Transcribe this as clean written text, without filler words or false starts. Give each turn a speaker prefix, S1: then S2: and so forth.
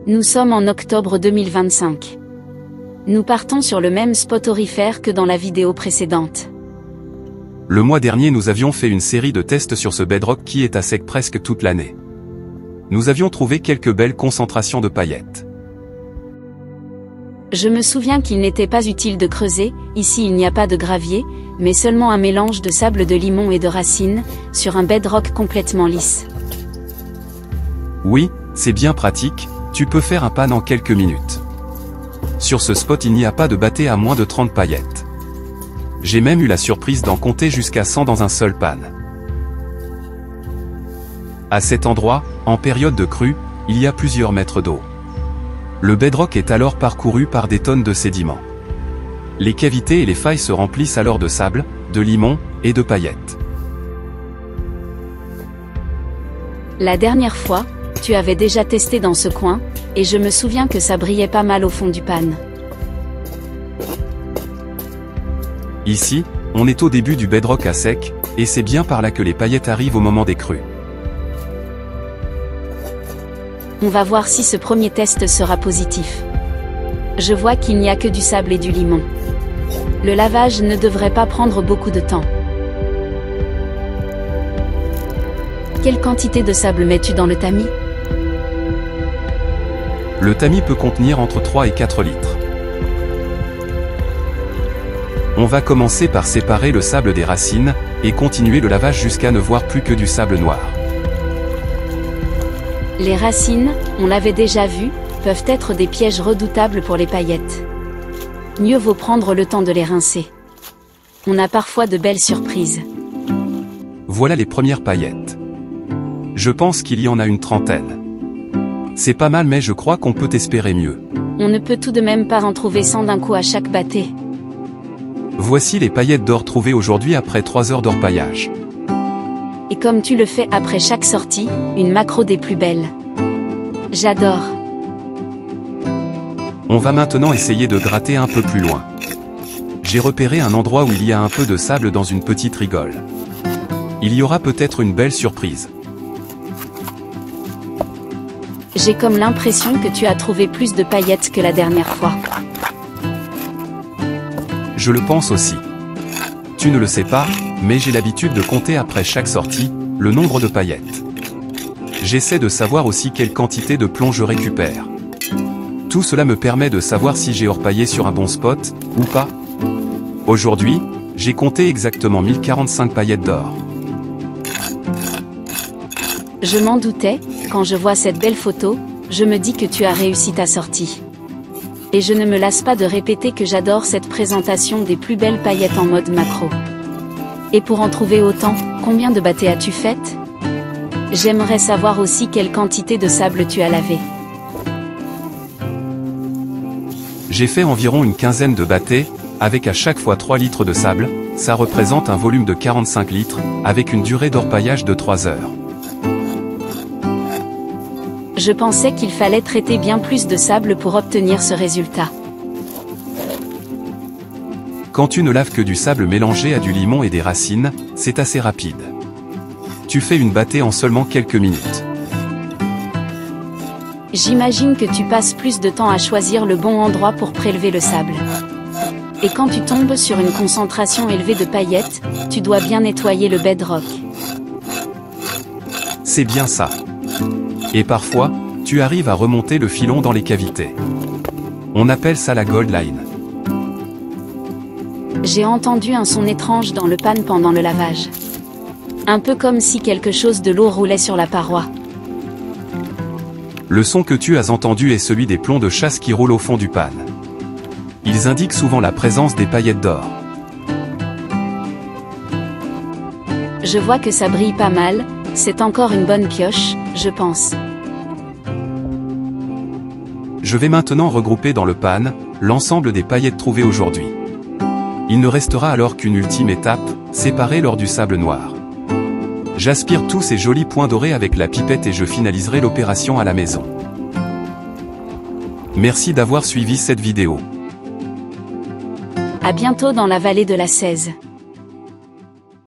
S1: Nous sommes en octobre 2025. Nous partons sur le même spot aurifère que dans la vidéo précédente.
S2: Le mois dernier nous avions fait une série de tests sur ce bedrock qui est à sec presque toute l'année. Nous avions trouvé quelques belles concentrations de paillettes.
S1: Je me souviens qu'il n'était pas utile de creuser, ici il n'y a pas de gravier, mais seulement un mélange de sable de limon et de racines, sur un bedrock complètement lisse.
S2: Oui, c'est bien pratique, tu peux faire un pan en quelques minutes. Sur ce spot il n'y a pas de batté à moins de 30 paillettes. J'ai même eu la surprise d'en compter jusqu'à 100 dans un seul pan. À cet endroit, en période de crue, il y a plusieurs mètres d'eau. Le bedrock est alors parcouru par des tonnes de sédiments. Les cavités et les failles se remplissent alors de sable, de limon et de paillettes.
S1: La dernière fois, tu avais déjà testé dans ce coin, et je me souviens que ça brillait pas mal au fond du pan.
S2: Ici, on est au début du bedrock à sec, et c'est bien par là que les paillettes arrivent au moment des crues.
S1: On va voir si ce premier test sera positif. Je vois qu'il n'y a que du sable et du limon. Le lavage ne devrait pas prendre beaucoup de temps. Quelle quantité de sable mets-tu dans le tamis?
S2: Le tamis peut contenir entre 3 et 4 litres. On va commencer par séparer le sable des racines, et continuer le lavage jusqu'à ne voir plus que du sable noir.
S1: Les racines, on l'avait déjà vu, peuvent être des pièges redoutables pour les paillettes. Mieux vaut prendre le temps de les rincer. On a parfois de belles surprises.
S2: Voilà les premières paillettes. Je pense qu'il y en a une trentaine. C'est pas mal mais je crois qu'on peut espérer mieux.
S1: On ne peut tout de même pas en trouver 100 d'un coup à chaque batté.
S2: Voici les paillettes d'or trouvées aujourd'hui après 3 heures d'orpaillage.
S1: Et comme tu le fais après chaque sortie, une macro des plus belles. J'adore.
S2: On va maintenant essayer de gratter un peu plus loin. J'ai repéré un endroit où il y a un peu de sable dans une petite rigole. Il y aura peut-être une belle surprise.
S1: J'ai comme l'impression que tu as trouvé plus de paillettes que la dernière fois.
S2: Je le pense aussi. Tu ne le sais pas, mais j'ai l'habitude de compter après chaque sortie, le nombre de paillettes. J'essaie de savoir aussi quelle quantité de plomb je récupère. Tout cela me permet de savoir si j'ai orpaillé sur un bon spot, ou pas. Aujourd'hui, j'ai compté exactement 1045 paillettes d'or.
S1: Je m'en doutais, quand je vois cette belle photo, je me dis que tu as réussi ta sortie. Et je ne me lasse pas de répéter que j'adore cette présentation des plus belles paillettes en mode macro. Et pour en trouver autant, combien de battés as-tu faites? J'aimerais savoir aussi quelle quantité de sable tu as lavé.
S2: J'ai fait environ une quinzaine de battés, avec à chaque fois 3 litres de sable, ça représente un volume de 45 litres, avec une durée d'orpaillage de 3 heures.
S1: Je pensais qu'il fallait traiter bien plus de sable pour obtenir ce résultat.
S2: Quand tu ne laves que du sable mélangé à du limon et des racines, c'est assez rapide. Tu fais une battée en seulement quelques minutes.
S1: J'imagine que tu passes plus de temps à choisir le bon endroit pour prélever le sable. Et quand tu tombes sur une concentration élevée de paillettes, tu dois bien nettoyer le bedrock.
S2: C'est bien ça. Et parfois, tu arrives à remonter le filon dans les cavités. On appelle ça la gold line.
S1: J'ai entendu un son étrange dans le pan pendant le lavage. Un peu comme si quelque chose de lourd roulait sur la paroi.
S2: Le son que tu as entendu est celui des plombs de chasse qui roulent au fond du pan. Ils indiquent souvent la présence des paillettes d'or.
S1: Je vois que ça brille pas mal, c'est encore une bonne pioche, je pense.
S2: Je vais maintenant regrouper dans le pan l'ensemble des paillettes trouvées aujourd'hui. Il ne restera alors qu'une ultime étape, séparer l'or du sable noir. J'aspire tous ces jolis points dorés avec la pipette et je finaliserai l'opération à la maison. Merci d'avoir suivi cette vidéo.
S1: À bientôt dans la vallée de la Cèze.